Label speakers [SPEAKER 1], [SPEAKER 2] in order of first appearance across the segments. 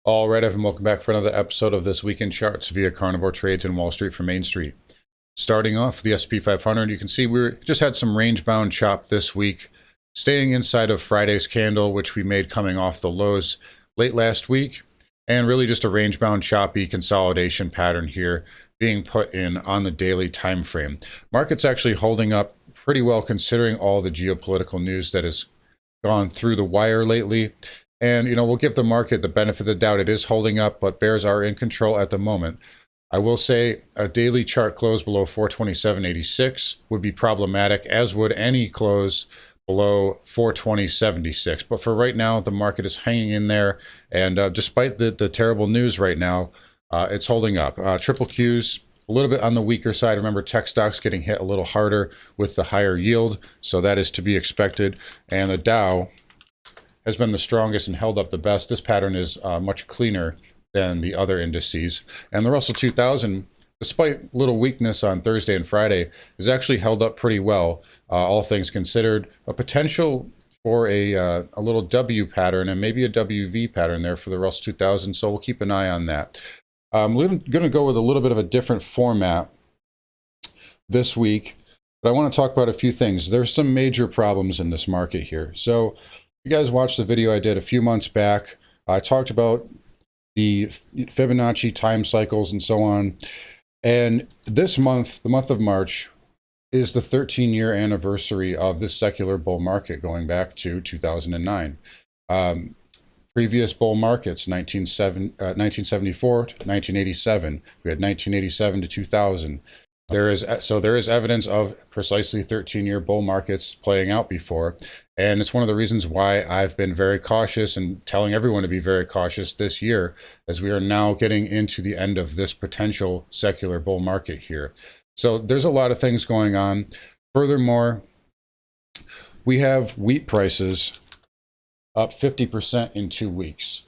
[SPEAKER 1] All right, everyone, welcome back for another episode of This Week in Charts via Carnivore Trades in Wall Street from Main Street. Starting off the S&P 500, you can see we just had some range-bound chop this week, staying inside of Friday's candle, which we made coming off the lows late last week, and really just a range-bound choppy consolidation pattern here being put in on the daily time frame. Market's actually holding up pretty well considering all the geopolitical news that has gone through the wire lately. And, we'll give the market the benefit of the doubt. It is holding up, but bears are in control at the moment. I will say a daily chart close below 427.86 would be problematic, as would any close below 420.76. But for right now, the market is hanging in there. And despite the terrible news right now, it's holding up. Triple Qs, a little bit on the weaker side. Remember, tech stocks getting hit a little harder with the higher yield. So that is to be expected. And the Dow has been the strongest and held up the best. This pattern is much cleaner than the other indices. And the Russell 2000, despite little weakness on Thursday and Friday, has actually held up pretty well, all things considered. A potential for a little W pattern and maybe a WV pattern there for the Russell 2000, so we'll keep an eye on that. We're going to go with a little bit of a different format this week, but I want to talk about a few things. There's some major problems in this market here. So you guys watched the video I did a few months back. I talked about the Fibonacci time cycles and so on. And this month, the month of March, is the 13-year anniversary of this secular bull market going back to 2009. Previous bull markets, 1974 to 1987. We had 1987 to 2000. There is evidence of precisely 13-year bull markets playing out before. And it's one of the reasons why I've been very cautious and telling everyone to be very cautious this year, as we are now getting into the end of this potential secular bull market here. So there's a lot of things going on. Furthermore, we have wheat prices up 50% in 2 weeks.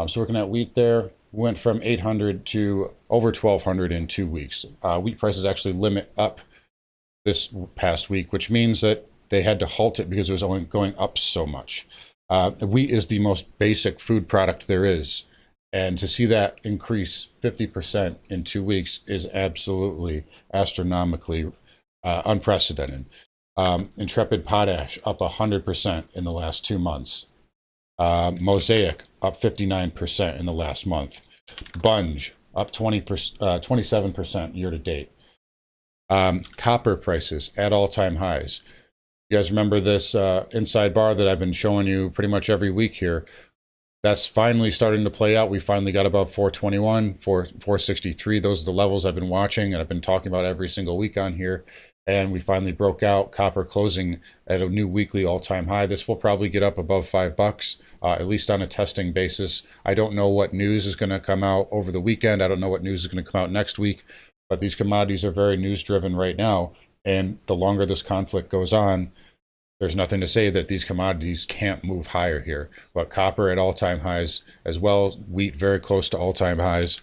[SPEAKER 1] So looking at wheat there, went from 800 to over 1,200 in 2 weeks. Wheat prices actually limit up this past week, which means that they had to halt it because it was only going up so much. Wheat is the most basic food product there is. And to see that increase 50% in 2 weeks is absolutely astronomically unprecedented. Intrepid Potash up 100% in the last 2 months. Mosaic up 59% in the last month. Bunge up 27% year to date. Copper prices at all-time highs. You guys remember this inside bar that I've been showing you pretty much every week here? That's finally starting to play out. We finally got above 421, 463. Those are the levels I've been watching and I've been talking about every single week on here. And we finally broke out, copper closing at a new weekly all-time high. This will probably get up above $5, at least on a testing basis. I don't know what news is going to come out over the weekend. I don't know what news is going to come out next week. But these commodities are very news-driven right now. And the longer this conflict goes on, there's nothing to say that these commodities can't move higher here. But copper at all-time highs as well. Wheat very close to all-time highs.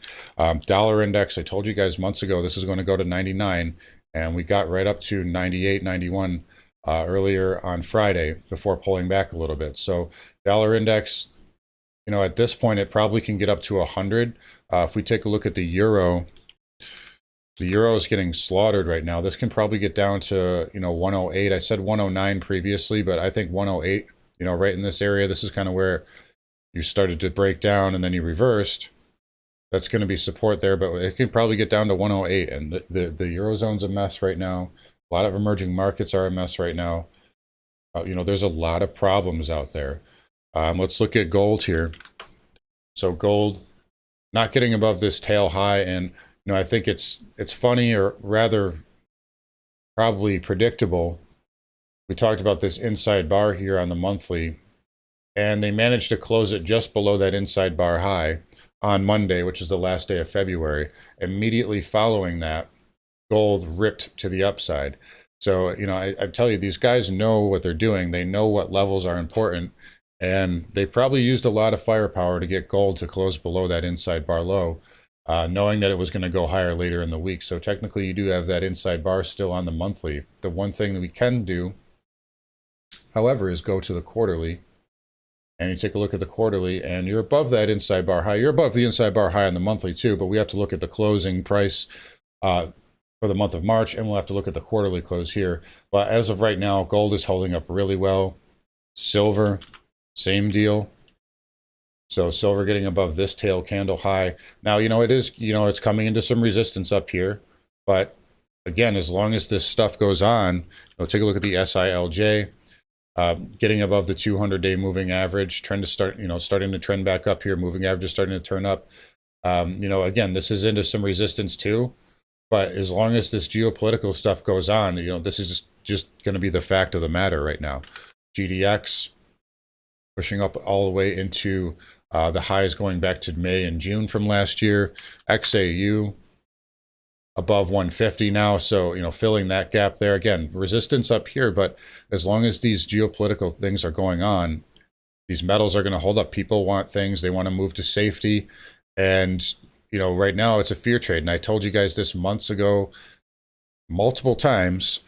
[SPEAKER 1] Dollar index, I told you guys months ago, this is going to go to 99. And we got right up to 98, 91 earlier on Friday before pulling back a little bit. So dollar index, at this point, it probably can get up to 100. If we take a look at the euro is getting slaughtered right now. This can probably get down to, 108. I said 109 previously, but I think 108, right in this area, this is kind of where you started to break down and then you reversed. That's going to be support there, but it can probably get down to 108. And the Eurozone's a mess right now. A lot of emerging markets are a mess right now. There's a lot of problems out there. Let's look at gold here. So gold not getting above this tail high, and I think it's funny, or rather probably predictable. We talked about this inside bar here on the monthly, and they managed to close it just below that inside bar high on Monday, which is the last day of February. Immediately following that, gold ripped to the upside. So, I tell you, these guys know what they're doing. They know what levels are important, and they probably used a lot of firepower to get gold to close below that inside bar low, knowing that it was going to go higher later in the week. So technically, you do have that inside bar still on the monthly. The one thing that we can do, however, is go to the quarterly and you take a look at the quarterly, and you're above that inside bar high. You're above the inside bar high on the monthly too, but we have to look at the closing price for the month of March, and we'll have to look at the quarterly close here. But as of right now, gold is holding up really well. Silver, same deal. So silver getting above this tail candle high. Now, it is, it's coming into some resistance up here, but again, as long as this stuff goes on, take a look at the SILJ. Getting above the 200-day moving average, trend to start, starting to trend back up here. Moving average is starting to turn up. Again, this is into some resistance too, but as long as this geopolitical stuff goes on, this is just going to be the fact of the matter right now. GDX pushing up all the way into the highs going back to May and June from last year. XAU above 150 now, so filling that gap there. Again, resistance up here, but as long as these geopolitical things are going on, these metals are going to hold up. People want things, they want to move to safety, and right now it's a fear trade. And I told you guys this months ago multiple times,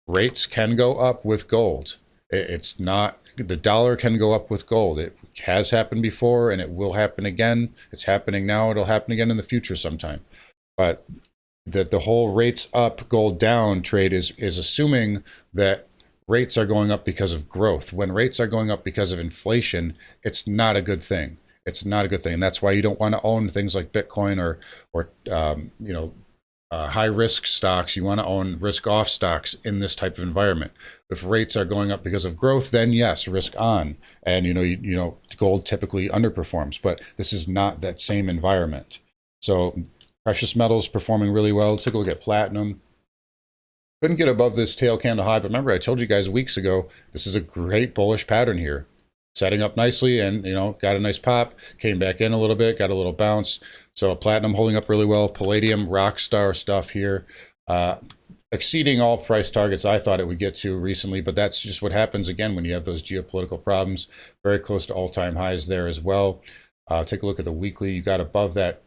[SPEAKER 1] rates can go up with gold. It's not, the dollar can go up with gold. It has happened before and it will happen again. It's happening now, it'll happen again in the future sometime. But the whole rates up, gold down trade is assuming that rates are going up because of growth. When rates are going up because of inflation, it's not a good thing. It's not a good thing. And that's why you don't want to own things like Bitcoin or high risk stocks. You want to own risk off stocks in this type of environment. If rates are going up because of growth, then yes, risk on. And gold typically underperforms, but this is not that same environment. So precious metals performing really well. Let's take a look at platinum. Couldn't get above this tail candle high, but remember I told you guys weeks ago, this is a great bullish pattern here. Setting up nicely and, got a nice pop, came back in a little bit, got a little bounce. So platinum holding up really well. Palladium, rock star stuff here. Exceeding all price targets I thought it would get to recently, but that's just what happens again when you have those geopolitical problems. Very close to all-time highs there as well. Take a look at the weekly. You got above that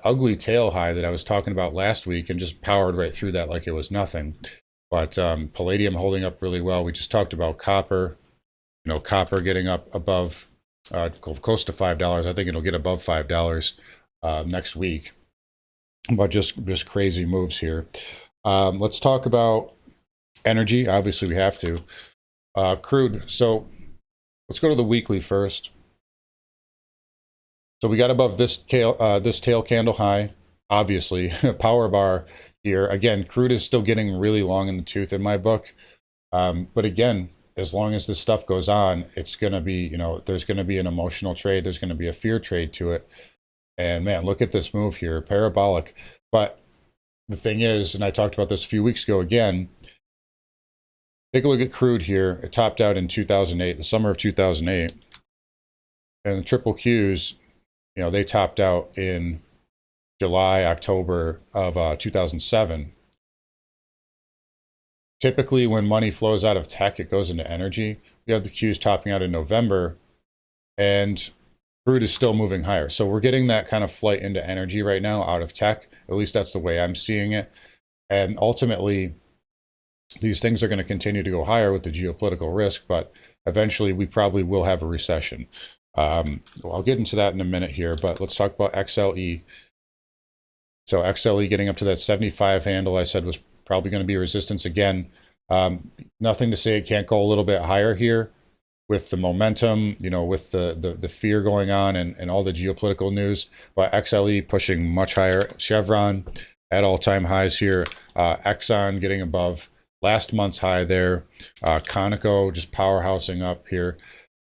[SPEAKER 1] ugly tail high that I was talking about last week and just powered right through that like it was nothing. But palladium holding up really well. We just talked about copper. Copper getting up above close to $5. I think it'll get above $5 next week. But just crazy moves here. Let's talk about energy. Obviously, we have to. Crude. So let's go to the weekly first. So we got above this tail candle high, obviously. Power bar here. Again, crude is still getting really long in the tooth in my book. But again, as long as this stuff goes on, it's going to be, there's going to be an emotional trade. There's going to be a fear trade to it. And man, look at this move here, parabolic. But the thing is, and I talked about this a few weeks ago again, take a look at crude here. It topped out in 2008, the summer of 2008. And the triple Qs, they topped out in July, October of 2007. Typically, when money flows out of tech, it goes into energy. We have the Qs topping out in November, and crude is still moving higher. So we're getting that kind of flight into energy right now out of tech. At least that's the way I'm seeing it. And ultimately, these things are going to continue to go higher with the geopolitical risk, but eventually we probably will have a recession. I'll get into that in a minute here, but let's talk about XLE. So XLE getting up to that 75 handle I said was probably going to be resistance again. Nothing to say it can't go a little bit higher here with the momentum, with the fear going on and all the geopolitical news. But XLE pushing much higher. Chevron at all-time highs here. Exxon getting above last month's high there. Conoco just powerhousing up here.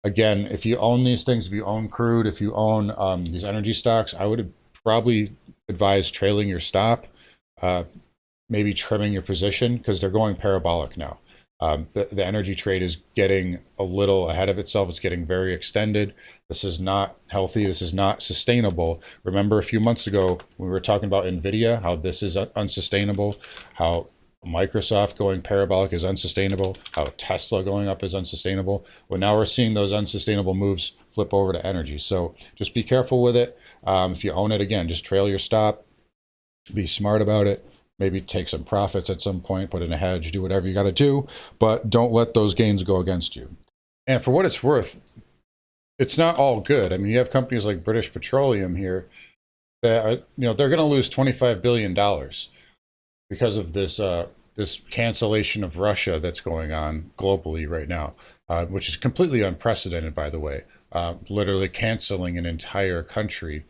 [SPEAKER 1] Again, if you own these things, if you own crude, if you own these energy stocks, I would probably advise trailing your stop, maybe trimming your position because they're going parabolic now. The energy trade is getting a little ahead of itself. It's getting very extended. This is not healthy. This is not sustainable. Remember a few months ago, we were talking about NVIDIA, how this is unsustainable, how Microsoft going parabolic is unsustainable, how Tesla going up is unsustainable. Well, now we're seeing those unsustainable moves flip over to energy. So just be careful with it. If you own it, again, just trail your stop. Be smart about it. Maybe take some profits at some point, put in a hedge, do whatever you got to do, but don't let those gains go against you. And for what it's worth, it's not all good. I mean, you have companies like British Petroleum here that are, they're going to lose $25 billion because of this cancellation of Russia that's going on globally right now, which is completely unprecedented, by the way. Literally canceling an entire country.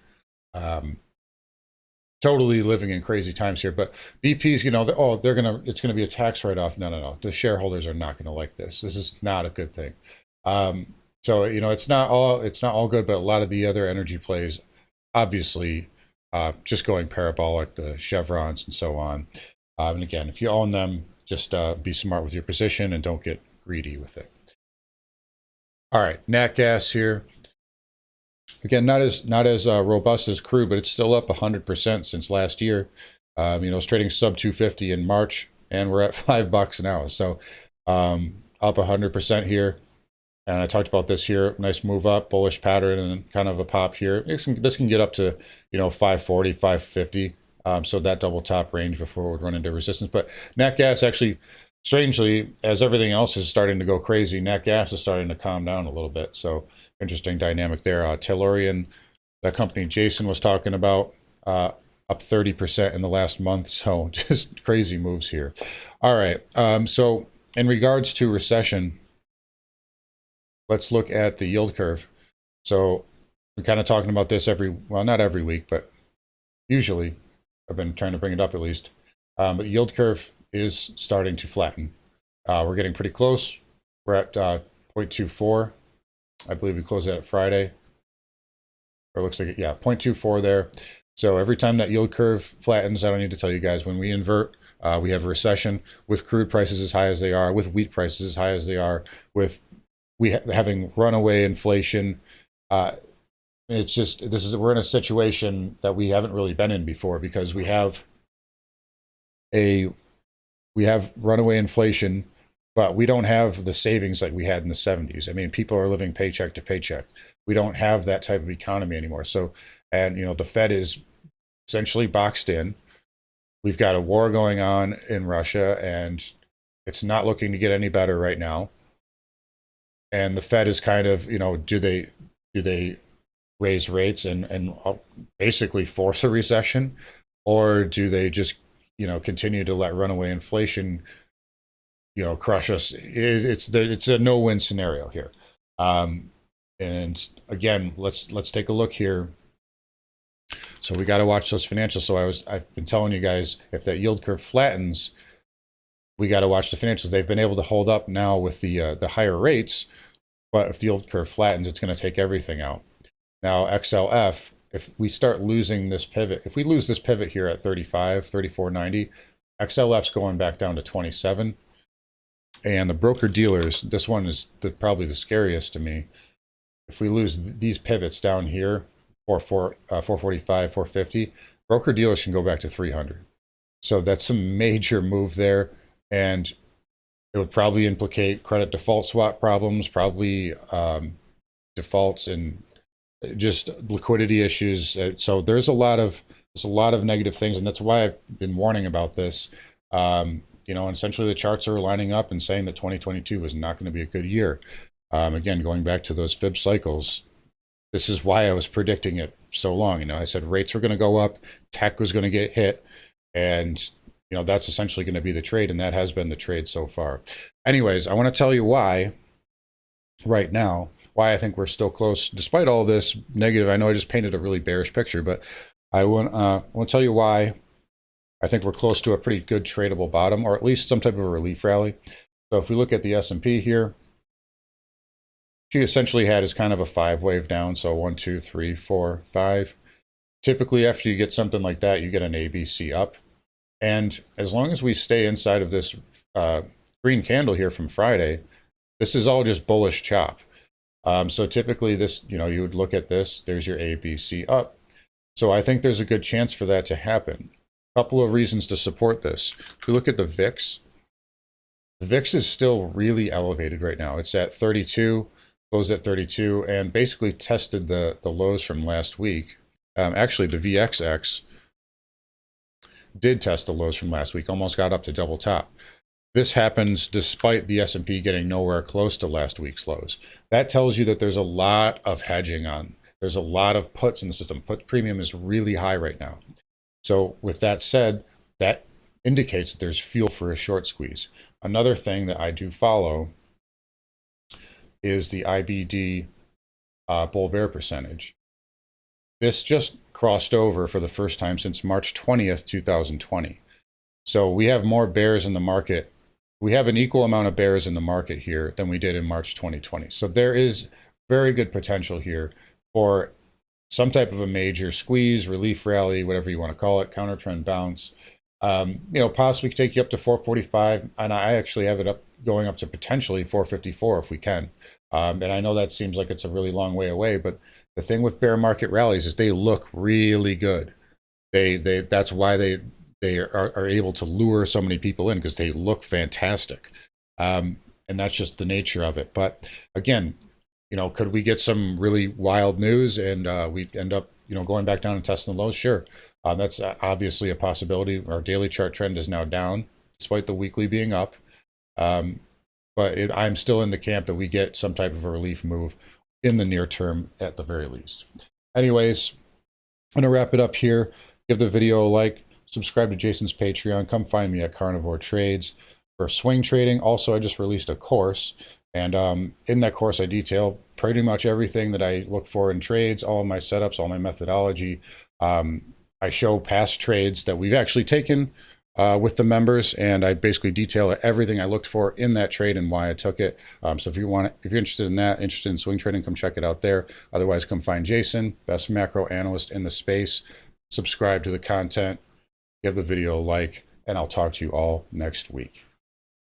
[SPEAKER 1] Totally living in crazy times here. But BP's, it's gonna be a tax write-off. No, no, no. The shareholders are not gonna like this. This is not a good thing. So it's not all good, but a lot of the other energy plays, obviously, just going parabolic, the Chevrons and so on. And again, if you own them, just be smart with your position and don't get greedy with it. All right, nat gas here. Again, not as robust as crude, but it's still up 100% since last year. It's trading sub 250 in March, and we're at $5 now. So up 100% here. And I talked about this here. Nice move up, bullish pattern, and kind of a pop here. This can get up to 540, 550. So that double top range before we'd run into resistance. But nat gas actually, strangely, as everything else is starting to go crazy, nat gas is starting to calm down a little bit. So interesting dynamic there. Tellurian, that company Jason was talking about, up 30% in the last month. So just crazy moves here. All right. So in regards to recession, let's look at the yield curve. So we're kind of talking about this not every week, but usually I've been trying to bring it up at least. But yield curve is starting to flatten. We're getting pretty close. We're at 0.24. I believe we closed that Friday. Or it looks like, 0.24 there. So every time that yield curve flattens, I don't need to tell you guys, when we invert, we have a recession with crude prices as high as they are, with wheat prices as high as they are, with having runaway inflation. It's just, we're in a situation that we haven't really been in before, because we have runaway inflation, but we don't have the savings like we had in the 70s. I mean, people are living paycheck to paycheck. We don't have that type of economy anymore. So, and the Fed is essentially boxed in. We've got a war going on in Russia, and it's not looking to get any better right now. And the Fed is kind of, do they raise rates and basically force a recession, or do they just, continue to let runaway inflation, crush us? It's a no-win scenario here. And again, let's take a look here. So we got to watch those financials. So I've been telling you guys, if that yield curve flattens, we got to watch the financials. They've been able to hold up now with the higher rates, but if the yield curve flattens, it's going to take everything out. Now XLF, if we start losing this pivot, if we lose this pivot here at 34.90, XLF's going back down to 27. And the broker dealers, this one is probably the scariest to me. If we lose these pivots down here, 445, 450, broker dealers can go back to 300. So that's a major move there, and it would probably implicate credit default swap problems, probably defaults and just liquidity issues. So there's a lot of negative things, and that's why I've been warning about this. And essentially the charts are lining up and saying that 2022 is not going to be a good year. Again, going back to those fib cycles, this is why I was predicting it so long. I said rates were going to go up, tech was going to get hit, and that's essentially going to be the trade, and that has been the trade so far. Anyways, I want to tell you why right now, why I think we're still close despite all this negative. I know I just painted a really bearish picture, but I want to tell you why I think we're close to a pretty good tradable bottom, or at least some type of a relief rally. So if we look at the S&P here, she essentially had is kind of a 5-wave down. So 1, 2, 3, 4, 5. Typically, after you get something like that, you get an ABC up. And as long as we stay inside of this green candle here from Friday, this is all just bullish chop. So typically this, you would look at this, there's your ABC up. So I think there's a good chance for that to happen. A couple of reasons to support this. If we look at the VIX, the VIX is still really elevated right now. It's at 32. Closed at 32 and basically tested the lows from last week. Actually, the VXX did test the lows from last week, almost got up to double top. This happens despite the S&P getting nowhere close to last week's lows. That tells you that there's a lot of hedging on. There's a lot of puts in the system. Put premium is really high right now. So with that said, that indicates that there's fuel for a short squeeze. Another thing that I do follow is the IBD bull bear percentage. This just crossed over for the first time since March 20th, 2020. So we have more bears in the market. We have an equal amount of bears in the market here than we did in March 2020. So there is very good potential here for some type of a major squeeze, relief rally, whatever you want to call it, counter trend bounce. Possibly take you up to 445, and I actually have it up going up to potentially 454 if we can. And I know that seems like it's a really long way away, but the thing with bear market rallies is they look really good. That's why they are able to lure so many people in, because they look fantastic. And that's just the nature of it. But again, could we get some really wild news and we end up, going back down and testing the lows? Sure. That's obviously a possibility. Our daily chart trend is now down, despite the weekly being up. But I'm still in the camp that we get some type of a relief move in the near term at the very least. Anyways, I'm going to wrap it up here. Give the video a like. Subscribe to Jason's Patreon. Come find me at Carnivore Trades for swing trading. Also, I just released a course, and in that course, I detail pretty much everything that I look for in trades, all of my setups, all my methodology. I show past trades that we've actually taken with the members, and I basically detail everything I looked for in that trade and why I took it. So if you're interested in that, interested in swing trading, come check it out there. Otherwise, come find Jason, best macro analyst in the space. Subscribe to the content. Give the video a like, and I'll talk to you all next week.